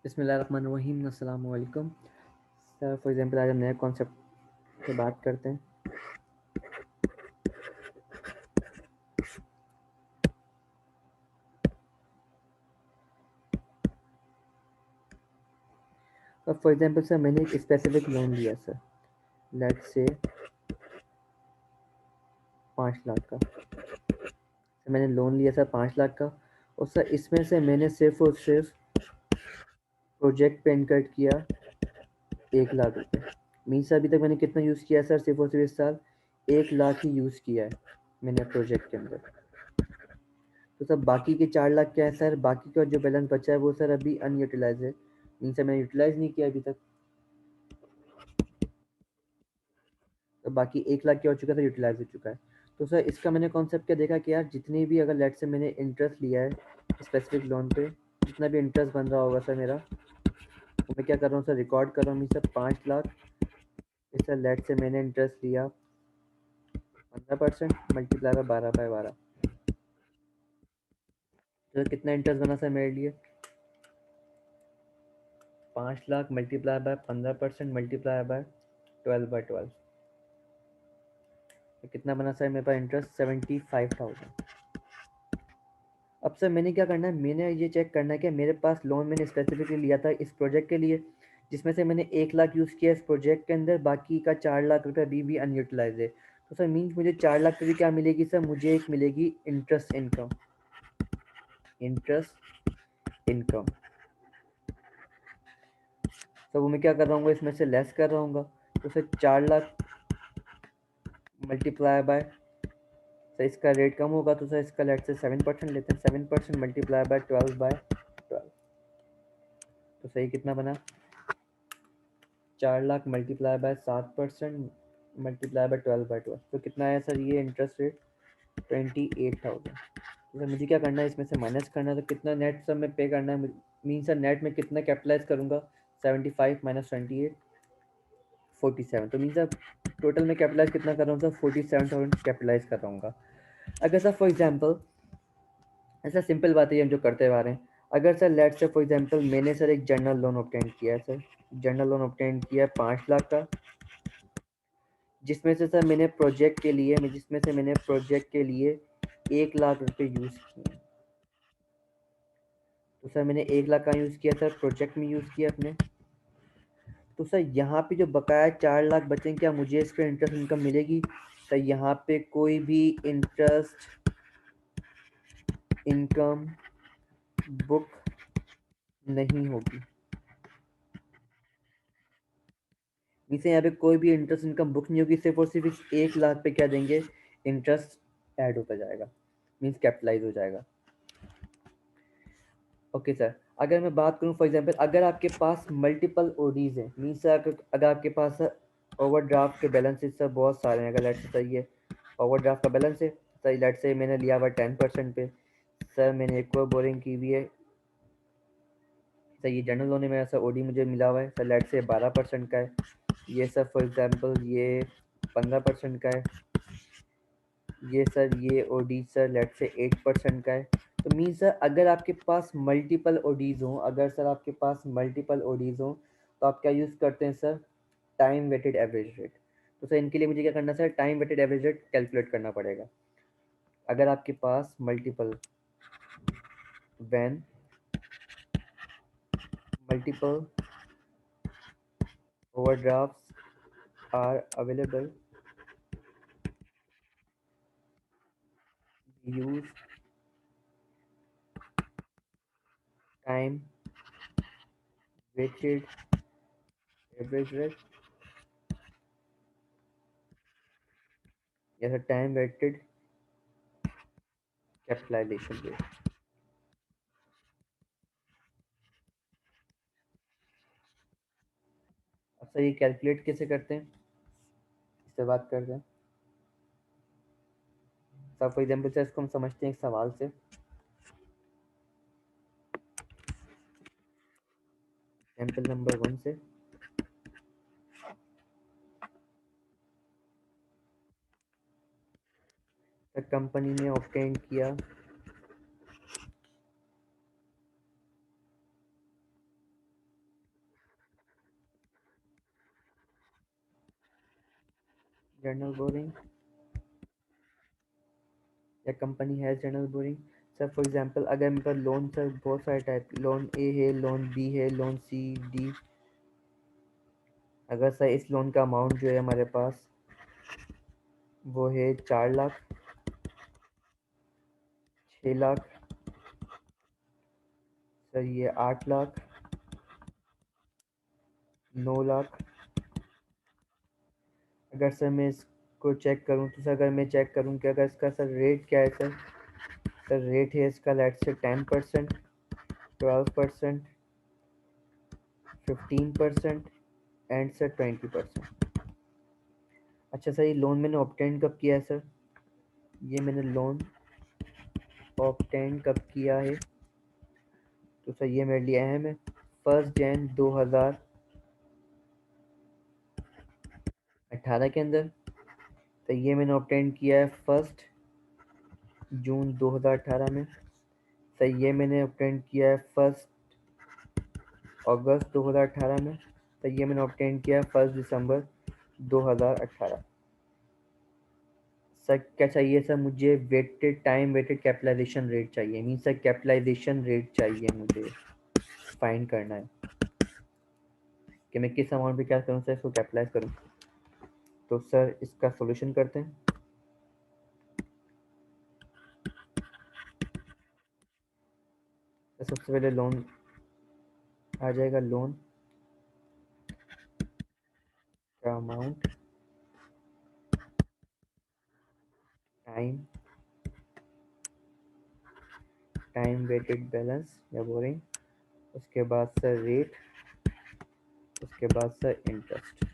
बिस्मिल्लाहिर्रहमानिर्रहीम, अस्सलाम वालेकुम सर। फॉर एग्जांपल आज हम नए कॉन्सेप्ट पे बात करते हैं। अब फॉर एग्जांपल सर मैंने एक स्पेसिफिक लोन लिया सर, लेट्स से 5 लाख का। सर मैंने लोन लिया सर 5 लाख का, और सर इसमें से मैंने सिर्फ और सिर्फ प्रोजेक्ट पे इनकट किया 1 लाख रुपए। मीन्स अभी तक मैंने कितना यूज़ किया सर, सिर्फ और सिर्फ इस साल 1 लाख ही यूज़ किया है मैंने प्रोजेक्ट के अंदर। तो सर बाकी के 4 लाख क्या है सर, बाकी का जो बैलेंस बचा है वो सर अभी अनयूटिलाइज है। मीन्स मैंने यूटिलाइज नहीं किया अभी तक। तो बाकी 1 लाख क्या हो चुका था, यूटिलाइज हो चुका है। तो सर इसका मैंने कॉन्सेप्ट क्या देखा कि यार जितनी भी, अगर लेट से मैंने इंटरेस्ट लिया है स्पेसिफिक लोन पे, जितना भी इंटरेस्ट बन रहा होगा सर मेरा, तो मैं क्या कर रहा हूँ सर, रिकॉर्ड कर रहा हूँ सर 5 लाख। इस सर लेट से मैंने इंटरेस्ट लिया 15% मल्टीप्लाई बाय 12/12। तो कितना इंटरेस्ट बना सर मेरे लिए, 5 lakh multiply by 15% multiply by 12/12। तो कितना बना सर मेरे पास इंटरेस्ट, 75,000। अब सर मैंने क्या करना है, मैंने ये चेक करना है कि मेरे पास लोन मैंने स्पेसिफिकली लिया था इस प्रोजेक्ट के लिए, जिसमें से मैंने 1 लाख यूज़ किया इस प्रोजेक्ट के अंदर, बाकी का 4 लाख रुपये अभी भी अनयूटिलाइज है। तो सर मीन्स मुझे 4 लाख रुपये क्या मिलेगी सर, मुझे एक मिलेगी इंटरेस्ट इनकम। इंटरेस्ट इनकम तो वो मैं क्या कर रहा हूँ, इसमें से लेस कर रहा हूँ। तो sir 4 lakh multiply by, sir इसका रेट कम होगा तो सर इसका लेट से 7% लेते हैं, 7% मल्टीप्लाई बाय 12/12। तो सही कितना बना, 4 lakh multiply by 7% multiply by 12/12। तो कितना आया सर ये इंटरेस्ट रेट, 28,000। तो सर मुझे क्या करना है, इसमें से माइनस करना है। तो कितना नेट सर में पे करना है, मीन सर नेट में कितना कैपिटलाइज करूँगा, 75 माइनस 28, 47। तो मीन सर टोटल में कैपिटलाइज कितना कर रहा हूँ सर, 47,000 कैपिटलाइज कर रहा हूँ। अगर सर फॉर एग्जाम्पल, ऐसा सिंपल बात है ये हम जो करते हुए आ रहे हैं। अगर सर लेट से फॉर एग्जांपल मैंने सर एक जनरल लोन ऑब्टेन किया है सर, जनरल लोन ऑब्टेन किया है 5 लाख का, जिसमें से सर मैंने प्रोजेक्ट के लिए, 1 लाख रुपए यूज़ किए। तो सर मैंने 1 लाख का यूज़ किया सर, प्रोजेक्ट में यूज़ किया अपने। तो सर यहाँ पे जो बकाया 4 लाख बचेंगे, क्या मुझे इस पर इंटरेस्ट इनकम मिलेगी सर? यहाँ पे कोई भी इंटरेस्ट इनकम बुक नहीं होगी। इसे यहाँ पे कोई भी इंटरेस्ट इनकम बुक नहीं होगी, सिर्फ और सिर्फ इस 1 लाख पे क्या देंगे, इंटरेस्ट ऐड होता जाएगा, मीन्स कैपिटलाइज हो जाएगा। ओके सर, अगर मैं बात करूँ फॉर एग्जांपल, अगर आपके पास मल्टीपल ओडीज हैं, मीन्स अगर आपके पास ओवरड्राफ्ट के बैलेंसेस सर बहुत सारे हैं, अगर लेट से सर ये ओवरड्राफ्ट का बैलेंस है सर, लेट से मैंने लिया हुआ 10% पे, सर मैंने एक और बोरिंग की हुई है सर, ये जनरल लोन में सर ओडी मुझे मिला हुआ है सर, लेट से 12% का है। ये सर फॉर एग्जांपल ये 15% का है। ये सर ये ओडी सर लेट से 8% का है। तो मीन सर अगर आपके पास मल्टीपल ओडीज हों, अगर सर आपके पास मल्टीपल ओडीज हों, तो आप क्या यूज़ करते हैं sir, time weighted average rate. तो सर इनके लिए मुझे क्या करना है sir, time weighted average rate calculate करना पड़ेगा। अगर आपके पास multiple, when multiple overdrafts are available, use time weighted average rate या sir time weighted capitalisation rate. अब सर ये कैलकुलेट कैसे करते हैं, इससे बात करते हैं। सर फॉर एग्जाम्पल से इसको हम समझते हैं एक सवाल से। एग्जाम्पल नंबर 1 से, कंपनी ने ऑब्टेन किया जनरल बोरिंग या company has general boring. Sir for example अगर मेरे पास लोन सर बहुत सारे टाइप, लोन ए है, लोन बी है, लोन सी डी। अगर सर इस लोन का अमाउंट जो है हमारे पास वो है 4 लाख, 6 लाख, सर ये 8 लाख, 9 लाख। अगर सर मैं इसको चेक करूँ तो सर अगर मैं चेक करूँ कि अगर इसका सर रेट क्या है सर रेट है इसका लेट से 10%, 12%, 15% एंड सर 20%। अच्छा सर ये लोन मैंने ऑब्टेन कब किया है सर? ये मैंने लोन ऑब्टेन कब किया है तो सर ये मेरे लिए अहम है। 1 जन 2018 के अंदर। तो ये मैंने ऑब्टेन किया है 1 जून 2018 में। सर ये मैंने ऑब्टेन किया है 1 अगस्त 2018 में। तो ये मैंने ऑब्टेन किया है 1 दिसंबर 2018। सर क्या चाहिए सर? मुझे weighted time weighted capitalisation rate चाहिए, मीन सर कैपिटलाइजेशन रेट चाहिए मुझे फाइंड करना है कि मैं किस अमाउंट पे क्या करूँ सर इसको कैपिटलाइज करूँ। तो सर इसका सॉल्यूशन करते हैं। तो सबसे पहले लोन आ जाएगा, लोन का amount, time, time weighted balance या बोरिंग, उसके बाद सर रेट, उसके बाद सर इंटरेस्ट।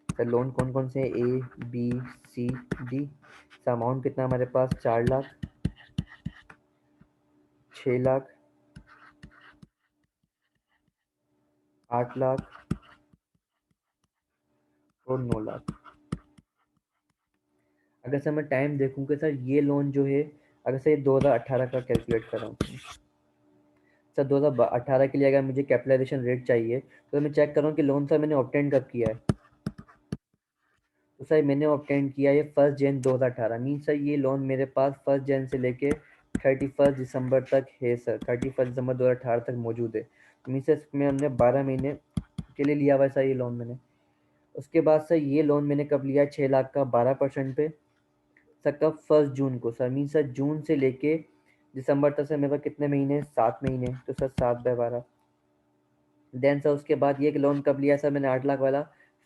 सर लोन कौन कौन से हैं? A B C D. Sir amount कितना हमारे पास? 4 लाख, 6 लाख, 8 लाख और 9 लाख। अगर सर मैं टाइम देखूँ कि सर ये लोन जो है, अगर सर ये 2018 का कैलकुलेट कर रहा हूँ सर, 2018 के लिए अगर मुझे कैपिटलाइजेशन रेट चाहिए तो मैं चेक कर रहा हूँ कि लोन सर मैंने ऑब्टेन कब किया है। तो सर मैंने ऑब्टेन किया है 1 जन 2018, मीन सर ये लोन मेरे पास 1 जन से लेके 31 दिसंबर तक है सर, 31 दिसंबर 2018 तक मौजूद है। मीन सर इसमें हमने 12 महीने के लिए लिया हुआ है सर ये लोन मैंने। उसके बाद सर ये लोन मैंने कब लिया? 6 लाख का 12% पे सर, कब? 1 जून को सर, मीन सर जून से लेके दिसंबर तक सर मेरे पास कितने महीने? 7 महीने, तो सर 7/12। देन सर उसके बाद ये लोन कब लिया सर मैंने? 8 लाख वाला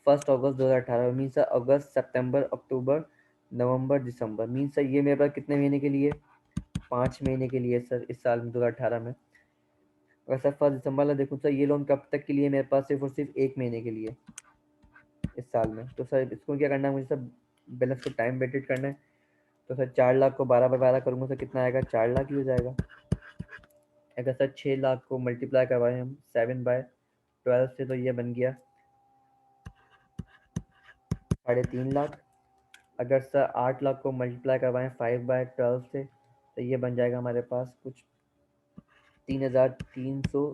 1 अगस्त 2018, मीन सर अगस्त, सितंबर, अक्टूबर, नवंबर, दिसंबर। मीन सर ये मेरे पास कितने महीने के लिए? 5 महीने के लिए सर इस साल में 2018 में। अगर सर 1 दिसंबर वाला देखूँ सर, ये लोन कब तक के लिए मेरे पास? सिर्फ और सिर्फ 1 महीने के लिए इस साल में। तो सर इसको क्या करना है मुझे? सर बैलेंस को टाइम वेटेड करना है। तो सर 4 लाख को 12/12 करूँगा सर कितना आएगा? 4 लाख ही हो जाएगा। अगर सर 6 लाख को मल्टीप्लाई करवाएं हम 7/12 से तो ये बन गया 3.5 लाख। अगर सर 8 लाख को मल्टीप्लाई करवाएं 5/12 से तो ये बन जाएगा हमारे पास कुछ 3,300,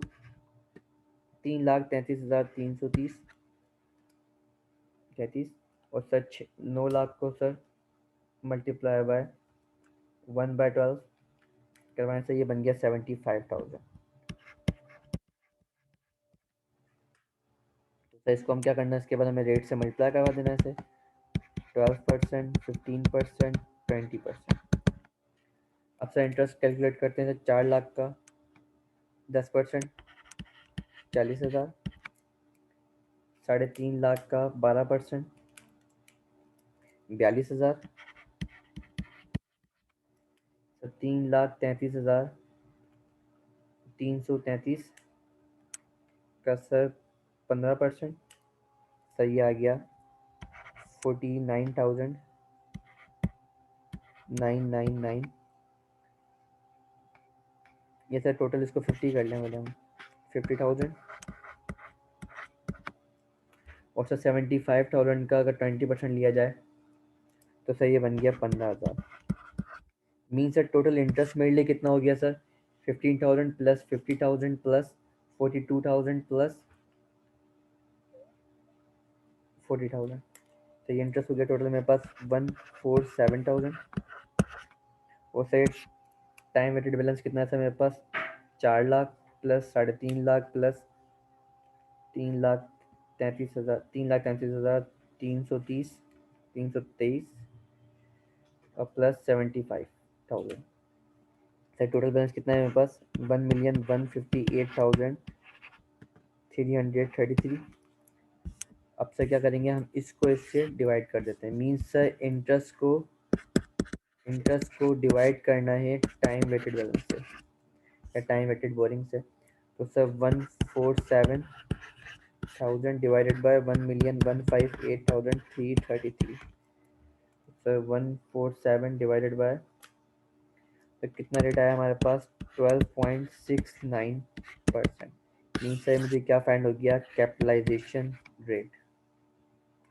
3,33,330 33। और सर 9 लाख को सर मल्टीप्लाई बाय 1/12 करवाएं से ये बन गया 75,000। तो सर इसको हम क्या करना है? इसके बाद हमें रेट से मल्टीप्लाई करवा देना है इसे, 12%, 15%, 20%। अब सर इंटरेस्ट कैलकुलेट करते हैं। 4 लाख का 10%, 40,000। 3.5 लाख का 12%, 42,000। 3,33,330 का सर 15%, सर ये आ गया 49,999। ये सर टोटल इसको 50 कर लें वाले हम, 50,000। और सर 75,000 का अगर 20% लिया जाए तो सर ये बन गया 15,000। मीन सर टोटल इंटरेस्ट मेरे लिए कितना हो गया सर? 15,000 plus 50,000 plus 42,000 plus 40,000। तो ये इंटरेस्ट हो गया टोटल मेरे पास 147,000। और सही टाइम वेटेड बैलेंस कितना है सर मेरे पास 4 लाख प्लस 3.5 लाख प्लस 3,33,000 3,33,000 330 323 और प्लस 75,000। सर टोटल बैलेंस कितना है मेरे पास 1,158,333। अब सर क्या करेंगे हम इसको इससे डिवाइड कर देते हैं। मीन्स सर इंटरेस्ट को डिवाइड करना है टाइम वेटेड बैलेंस से या टाइम वेटेड बोरिंग से। तो sir 147,000 divided by 1,158,333। Sir 147 divided by, तो कितना रेट आया हमारे पास 12.69%। मीन्स सर मुझे क्या फाइंड हो गया कैपिटलाइजेशन रेट।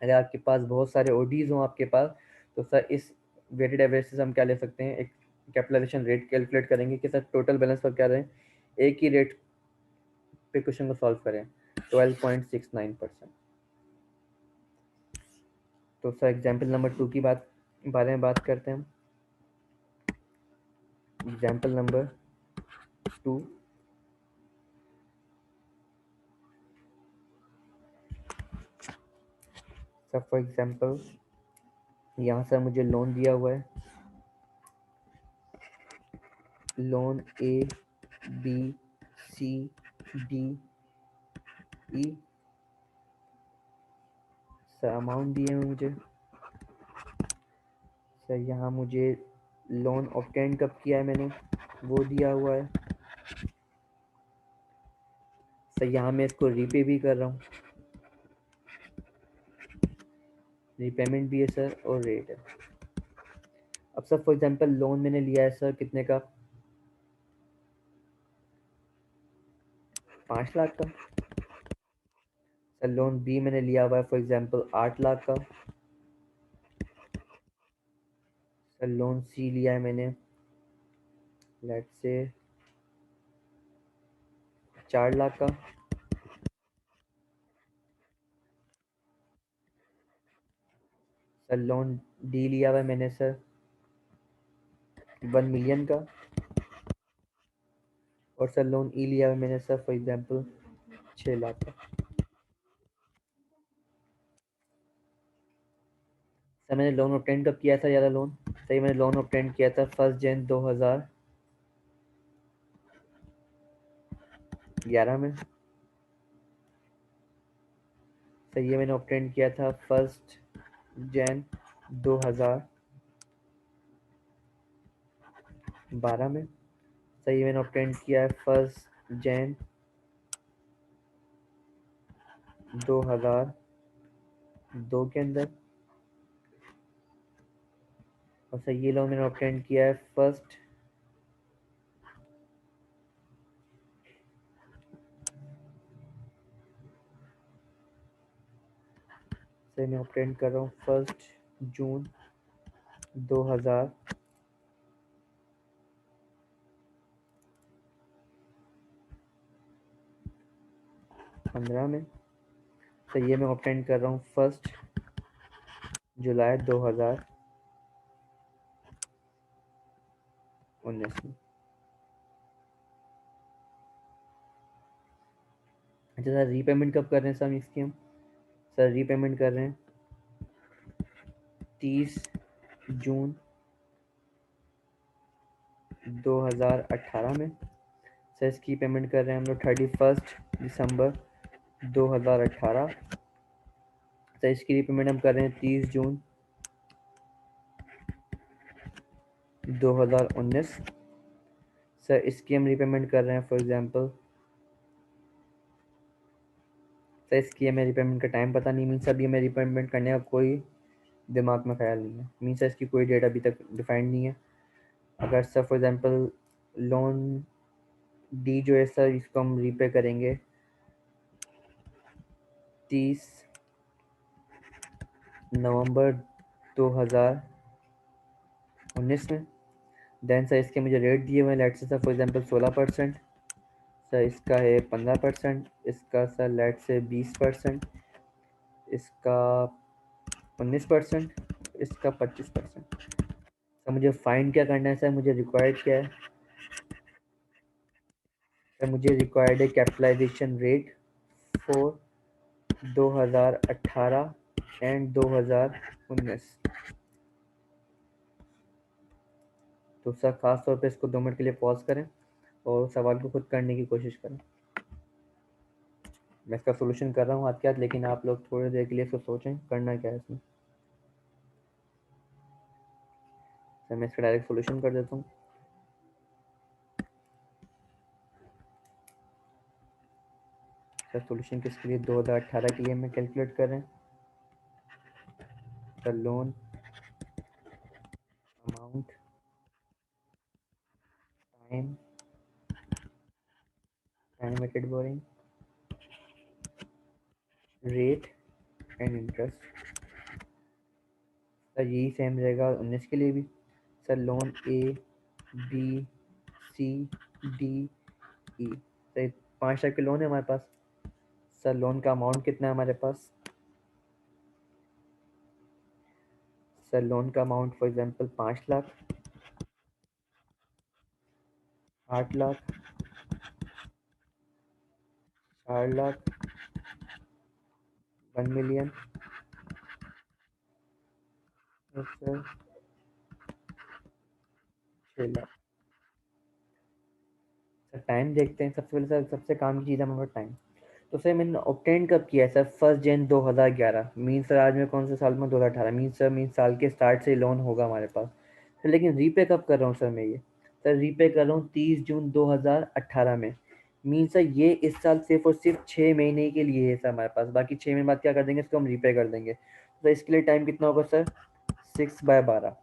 अगर आपके पास बहुत सारे ओडीज हों आपके पास, तो सर इस वेटेड एवरेज से हम क्या ले सकते हैं, एक कैपिटलाइजेशन रेट कैलकुलेट करेंगे कि सर टोटल बैलेंस पर क्या रहे, एक ही रेट पे क्वेश्चन को सॉल्व करें 12.69%। तो सर एग्जाम्पल नंबर 2 की बारे में बात करते हैं हम। Example number 2, sir for example यहाँ से मुझे लोन दिया हुआ है, लोन ABCDE। सर अमाउंट दिए हुए मुझे। सर यहाँ मुझे लोन ऑब्टेन कब किया है मैंने, वो दिया हुआ है। सर यहाँ मैं इसको रीपे भी कर रहा हूँ, रीपेमेंट भी है सर और रेट है। अब सर फॉर एग्जांपल लोन मैंने लिया है सर कितने का, 5 लाख का। सर लोन बी मैंने लिया हुआ है फॉर एग्जांपल 8 लाख का। सर लोन सी लिया है मैंने लेट्स से 4 लाख का। सर लोन डी लिया हुआ है मैंने सर 1 मिलियन का। और सर लोन ई लिया हुआ है मैंने सर फॉर एग्जांपल 6 लाख का। सर मैंने लोन ऑब्टेन कब किया था ज़्यादा लोन, सही मैंने लोन ऑब्टेन किया था 1 जनवरी 2011 में। सही ये मैंने ऑब्टेन किया था 1 जनवरी 2012 में। सही मैंने ऑब्टेन किया है 1 जनवरी 2002 के अंदर। और सही ये लोन मैंने ऑब्टेन किया है फर्स्ट से मैं ऑब्टेन कर रहा हूँ 1 जून 2015 में। तो ये मैं ऑब्टेन कर रहा हूँ 1 जुलाई 2019 में। अच्छा सर रीपेमेंट कब कर रहे हैं सर इसकी हम, सर रीपेमेंट कर रहे हैं 30 जून 2018 में। सर इसकी पेमेंट कर रहे हैं हम लोग 31 दिसंबर 2018। सर इसकी रीपेमेंट हम कर रहे हैं 30 जून 2019। सर इसकी हम रीपेमेंट कर रहे हैं फॉर एग्जांपल, सर इसकी हमें रीपेमेंट का टाइम पता नहीं, मीन्स अभी हमें रीपेमेंट करने का कोई दिमाग में ख्याल नहीं है, मीन्स इसकी कोई डेट अभी तक डिफाइंड नहीं है। अगर sir for example loan D जो है सर इसको हम रीपे करेंगे 30 नवंबर 2019 में। देन सर इसके मुझे रेट दिए हुए हैं, let's say sir for example 16%। Sir इसका है 15%, इसका सर लेट्स से 20%, इसका 19%, इसका 25%। सर मुझे फाइंड क्या करना है सर, मुझे रिक्वायर्ड क्या है सर, मुझे रिक्वायर्ड है कैपिटलाइजेशन रेट फॉर 2018 एंड 2019। तो सर खास तौर पे इसको 2 मिनट के लिए पॉज करें और सवाल को खुद करने की कोशिश करें। मैं इसका सोल्यूशन कर रहा हूँ हाथ के हाथ, लेकिन आप लोग थोड़ी देर के लिए इसको सोचें करना क्या है इसमें। सर मैं इसका डायरेक्ट सोल्यूशन कर देता हूँ। सर सोल्यूशन किसके लिए, 2018 के लिए मैं कैलकुलेट कर रहे हैं। The loan amount, time, animated borrowing, rate and interest. Sir यही सेम रहेगा 19 के लिए भी। Sir loan A B C D E, sir 5 type के लोन है हमारे पास। सर लोन का अमाउंट कितना है हमारे पास, सर लोन का amount for example 5 lakh, 8 lakh, 4 lakh, 1 million, और सर 6 लाख। सर टाइम देखते हैं सबसे पहले। सर सबसे काम की चीज़ है हमारे टाइम। तो सर मैंने ऑब्टेन कब किया है सर, 1 जनवरी 2011। मीन सर आज मैं कौन से साल में, 2018। मीन सर मीन साल के स्टार्ट से लोन होगा हमारे पास। सर लेकिन रीपे कब कर रहा हूँ सर मैं ये, सर रीपे कर रहा हूँ 30 जून 2018 में। मीन सर ये इस साल सिर्फ और सिर्फ 6 महीने के लिए है सर हमारे पास। बाकी 6 महीने बाद क्या कर देंगे, इसको हम रीपे कर देंगे। तो इसके लिए टाइम कितना होगा sir, 6/12।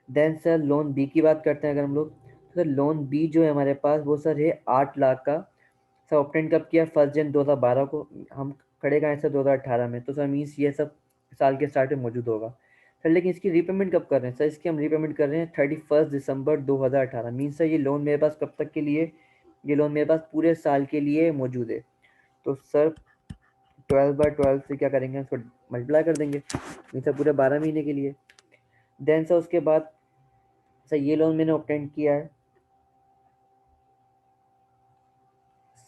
Then sir loan B की बात करते हैं अगर हम लोग, तो सर लोन बी जो है हमारे पास वो सर है 8 लाख का। सर ऑप्टेन कब किया, 1 जनवरी 2012 को। हम खड़े कहाँ हैं सर, 2018 में। तो सर मीन्स ये सब साल के स्टार्ट में मौजूद होगा सर। लेकिन इसकी रीपेमेंट कब कर रहे हैं सर, इसकी हम रीपेमेंट कर रहे हैं 31 दिसंबर 2018। मीन्स सर ये लोन मेरे पास कब तक के लिए, ये लोन मेरे पास पूरे साल के लिए मौजूद है। तो सर 12/12 से क्या करेंगे, उसको मल्टीप्लाई कर देंगे। मीन्स सर पूरे 12 महीने के लिए। देन सर उसके बाद सर ये लोन मैंने ऑब्टेन किया है,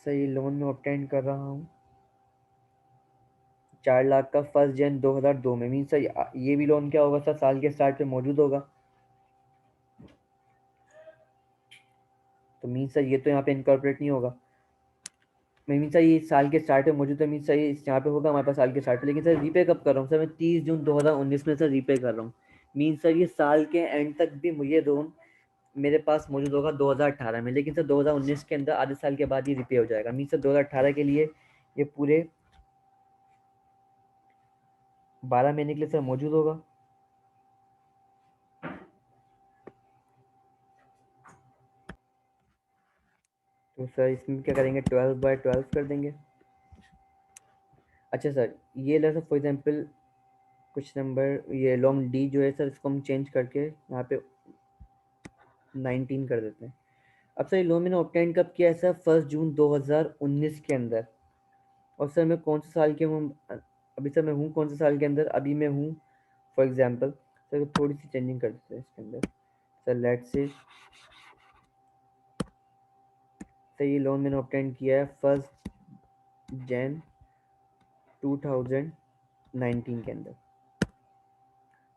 सर ये लोन मैं ऑब्टेन कर रहा हूँ 4 लाख का 1 जनवरी 2002 में। मीन सर ये भी लोन क्या होगा सर, साल के स्टार्ट पे मौजूद होगा। तो मीन सर ये तो यहाँ पे इनकॉर्पोरेट नहीं होगा। मीन सर ये साल के स्टार्ट पे मौजूद है, मीन सर ये यहाँ पे होगा हमारे पास साल के स्टार्ट पे। लेकिन सर रीपे कब कर रहा हूँ सर मैं, 30 जून 2019 में सर रीपे कर रहा हूँ। मीन सर ये साल के एंड तक भी मुझे लोन मेरे पास मौजूद होगा 2018 में। लेकिन सर 2019 के अंदर आधे साल के बाद ये रिपे हो जाएगा। मीन सर 2018 के लिए ये पूरे 12 महीने के लिए सर मौजूद होगा। तो सर इसमें क्या करेंगे, 12/12 कर देंगे। अच्छा सर ये लो सर फॉर एग्जांपल कुछ नंबर, ये लॉन्ग डी जो है सर इसको हम चेंज करके यहाँ पे 19 कर देते हैं। अब सर ये लोन मैंने ऑब्टेन कब किया है सर, 1 जून 2019 के अंदर। और सर मैं कौन से साल के हूँ, अभी सर मैं हूँ कौन से साल के अंदर, अभी मैं हूँ फॉर एग्जांपल सर थोड़ी सी चेंजिंग कर देते हैं इसके अंदर। सर लेट्स से सर ये लोन मैंने ऑब्टेन किया है 1 जनवरी 2019 के अंदर।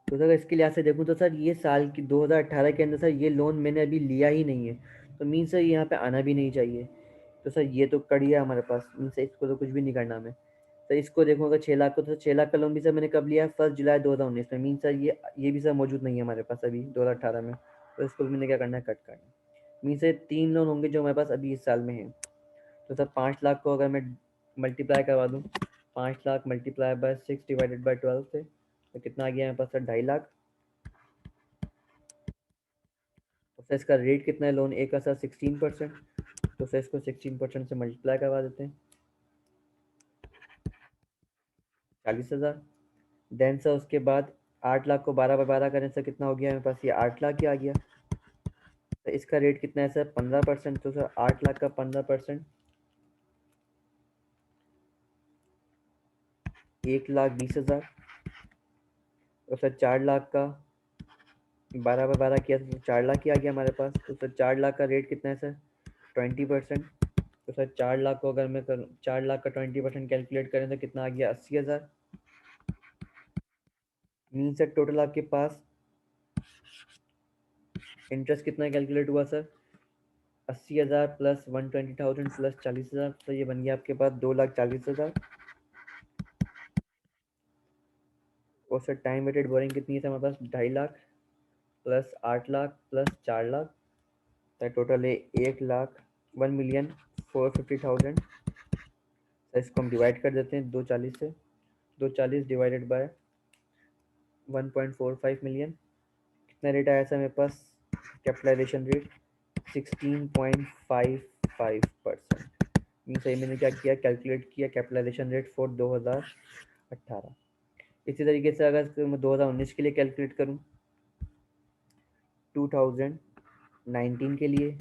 तो सर इसके लिहाज से देखूँ तो सर ये साल की 2018 के अंदर सर ये लोन मैंने अभी लिया ही नहीं है। तो मीन सर यहाँ पे आना भी नहीं चाहिए। तो सर ये तो कड़ गया हमारे पास, मीन सर इसको तो कुछ भी नहीं करना हमें। सर इसको देखूँ अगर 6 लाख को, तो 6 लाख का लोन भी सर मैंने कब लिया है, 1 जुलाई 2019 में। मीन सर ये भी सर मौजूद नहीं है हमारे पास अभी 2018 में। तो इसको भी मैंने क्या करना है, कट करना है। मीन सर 3 लोन होंगे जो हमारे पास अभी इस साल में हैं। तो सर 5 लाख को अगर मैं मल्टीप्लाई करवा दूँ, 5 लाख मल्टीप्लाई बाय 6/12 से, तो कितना आ गया मेरे पास सर, 2.5 लाख। तो सर इसका रेट कितना है लोन ए का सर, 16%। तो सर इसको 16% से मल्टीप्लाई करवा देते हैं, 40,000। देन सर उसके बाद 8 लाख को 12/12 करें सर, कितना हो गया मेरे पास, ये 8 लाख ही आ गया। तो इसका रेट कितना है सर, 15%। तो सर 8 लाख का 15% 1,20,000। और सर 4 लाख का 12/12 किया तो 4 लाख ही आ गया हमारे पास। तो सर 4 लाख का रेट कितना है सर? 20%। तो सर 4 लाख को अगर मैं करूँ, 4 लाख का 20% कैलकुलेट करें तो कितना आ गया? 80,000। मीन सर टोटल आपके पास इंटरेस्ट कितना कैलकुलेट हुआ सर? 80,000 प्लस 120,000 प्लस 40,000, तो ये बन गया आपके पास 2,40,000। और सर टाइम वेटेड बोरिंग कितनी है सर हमारे पास? 2.5 लाख प्लस 8 लाख प्लस 4 लाख, तो टोटल है 1 लाख 1,450,000। तो इसको हम डिवाइड कर देते हैं 240 से। 240 डिवाइडेड बाय 1.45 मिलियन, कितना रेट आया सर मेरे पास? Capitalisation rate 16.55%। मीन सही मैंने क्या किया? कैलकुलेट किया कैपिटलाइजेशन रेट फॉर 2018। इसी तरीके से अगर मैं 2019 के लिए कैलकुलेट करूं, 2019 के लिए,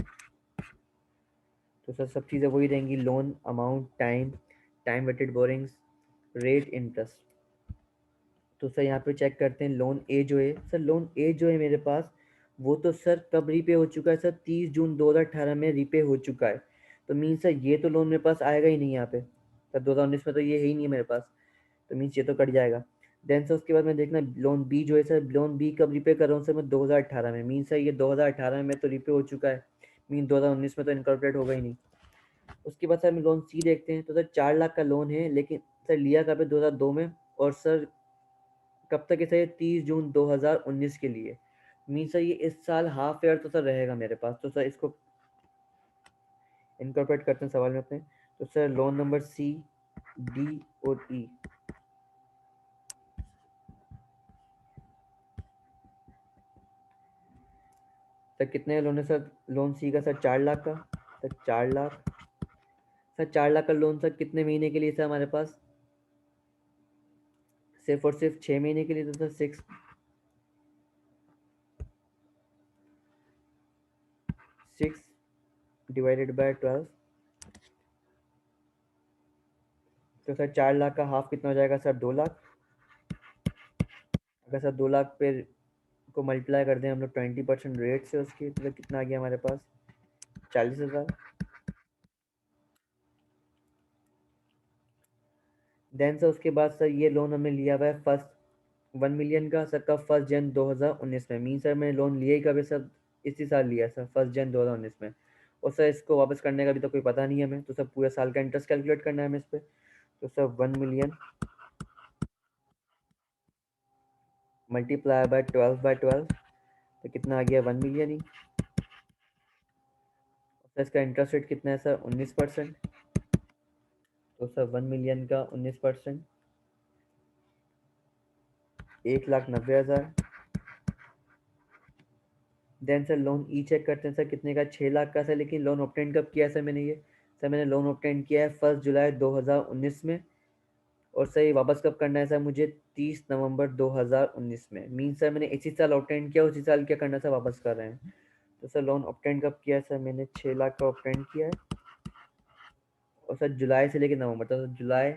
तो सर सब चीज़ें वही रहेंगी। Loan amount, time, time weighted borrowings, rate, interest. तो सर यहाँ पे चेक करते हैं लोन ए जो है सर, लोन ए जो है मेरे पास, वो तो सर कब रीपे हो चुका है सर? 30 जून 2018 में रीपे हो चुका है। तो मीन सर ये तो लोन मेरे पास आएगा ही नहीं यहाँ पे सर, 2019 में तो ये है ही नहीं मेरे पास, तो मीन्स ये तो कट जाएगा। देन सर उसके बाद मैं देखना लोन बी जो है सर, लोन बी कब रिपे कर रहा हूँ सर मैं? 2018 में। मीन सर ये 2018 में तो रिपे हो चुका है, मीन 2019 में तो इनकॉर्पोरेट होगा ही नहीं। उसके बाद सर हम लोन सी देखते हैं, तो सर 4 लाख का लोन है, लेकिन सर लिया कब है? 2002 में। और सर कब तक है सर? 30 जून 2019 के लिए। मीन सर ये इस साल हाफ ईयर तो सर रहेगा मेरे पास। तो सर इसको इनकॉर्पोरेट करते हैं सवाल में अपने। तो sir loan number C, D और ई, सर कितने लोन है सर? लोन सी का सर 4 लाख का। सर 4 लाख, सर 4 लाख का लोन सर कितने महीने के लिए सर हमारे पास? सिर्फ और सिर्फ 6 महीने के लिए। तो सर 6 डिवाइडेड बाय 12। तो सर 4 लाख का हाफ कितना हो जाएगा सर? 2 लाख। अगर सर 2 लाख पे को मल्टीप्लाई कर दें हम लोग 20% रेट से उसकी, तो सर कितना आ गया हमारे पास? 40,000। देन सर उसके बाद सर ये लोन हमने लिया हुआ है फर्स्ट 1 मिलियन का सर, कब? 1 जनवरी 2019 में। मीन सर मैंने लोन लिया ही कब है सर? इसी साल लिया सर, 1 जनवरी 2019 में। और सर इसको वापस करने का भी तो कोई पता नहीं है हमें, तो सर पूरे साल का इंटरेस्ट कैलकुलेट करना है हमें इस पर। तो सर 1 मिलियन मल्टीप्लाई बाय 12/12, तो कितना आ गया? 1 मिलियन ही। और सर इसका इंटरेस्ट रेट कितना है सर? 19%। तो सर 1 मिलियन का 19%, 1,90,000। देन सर लोन ई चेक करते हैं सर कितने का? 6 लाख का सर। लेकिन लोन ऑब्टेन कब किया है सर मैंने ये? सर मैंने लोन ऑब्टेन किया है 1 जुलाई 2019 में। और सर ये वापस कब करना है सर मुझे? 30 नवंबर 2019 में। मीन सर मैंने इसी साल ऑब्टेन किया, उसी साल क्या करना है सर? वापस कर रहे हैं। तो सर लोन ऑब्टेन कब किया है सर मैंने? 6 लाख का ऑब्टेन किया है। और सर जुलाई से लेकर नवंबर, तो जुलाई,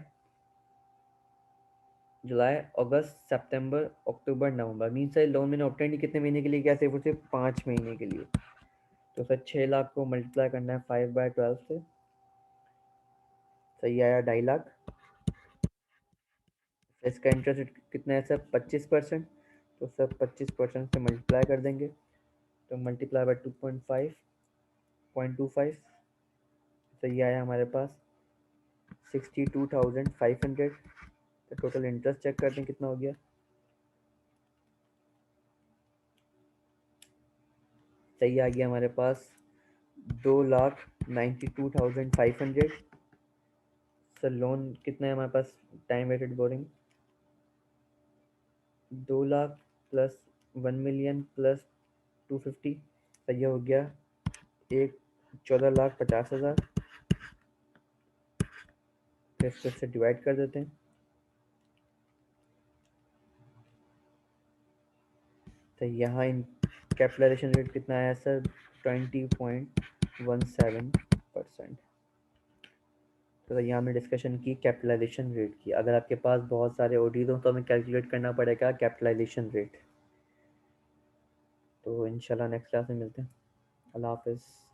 जुलाई, अगस्त, सितंबर, अक्टूबर, नवंबर। मीन सर लोन मैंने ऑब्टेन कितने महीने के लिए किया? सिर्फ और सिर्फ 5 महीने के लिए। तो सर 6 लाख को मल्टीप्लाई करना है 5/12 से, सही आया 2.5 लाख। इसका इंटरेस्ट रेट कितना है सर? 25%। तो सर 25% से मल्टीप्लाई कर देंगे, तो मल्टीप्लाई बाय 2.25, सही आया हमारे पास 62,500। तो टोटल इंटरेस्ट चेक करते हैं कितना हो गया। सही आ गया हमारे पास 2,92,500। सर लोन कितना है हमारे पास? Time weighted borrowing 2 lakh plus 1 million plus 250, सही हो गया 14,50,000। तो इसको इससे डिवाइड कर देते हैं। तो यहाँ इन कैपिटलाइजेशन रेट कितना आया सर? 20.17%। तो यहाँ हमने डिस्कशन की कैपिटलाइजेशन रेट की। अगर आपके पास बहुत सारे ओडीज हों तो हमें कैलकुलेट करना पड़ेगा कैपिटलाइजेशन रेट। तो इंशाल्लाह नेक्स्ट क्लास में मिलते हैं। अल्लाह हाफ़िज़।